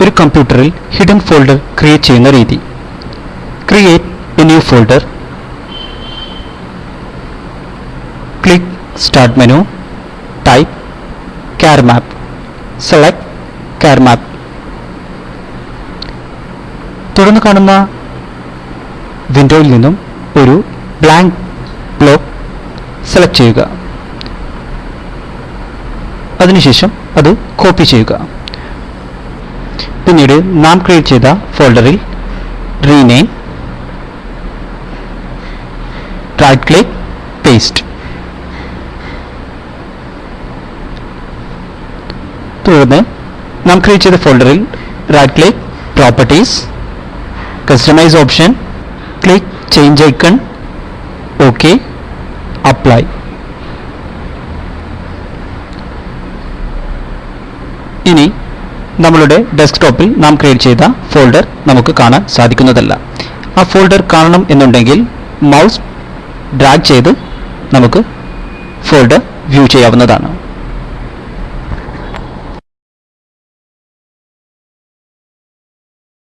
ഒരു കമ്പ്യൂട്ടറിൽ hidden folder create ചെയ്യുന്ന രീതി. Create A new folder. Click start menu. Type CARMAP. Select CARMAP. തുടർന്ന് കാണുന്ന വിൻഡോയിൽ നിന്നും ഒരു ബ്ലാങ്ക് ബ്ലോക്ക് സെലക്ട് ചെയ്യുക. അതിനുശേഷം അത് കോപ്പി ചെയ്യുക. പിന്നീട് നാം ക്രിയേറ്റ് ചെയ്ത ഫോൾഡറിൽ റീനെയിം, റൈറ്റ് ക്ലിക്ക്, പേസ്റ്റ്. തുടർന്ന് നാം ക്രിയേറ്റ് ചെയ്ത ഫോൾഡറിൽ right click, properties, customise option, click change icon, okay, apply. ഇനി നമ്മളുടെ ഡെസ്ക്ടോപ്പിൽ നാം ക്രിയേറ്റ് ചെയ്ത ഫോൾഡർ നമുക്ക് കാണാൻ സാധിക്കുന്നതല്ല. ആ ഫോൾഡർ കാണണം എന്നുണ്ടെങ്കിൽ മൗസ് ഡ്രാഗ് ചെയ്ത് നമുക്ക് ഫോൾഡർ വ്യൂ ചെയ്യാവുന്നതാണ്.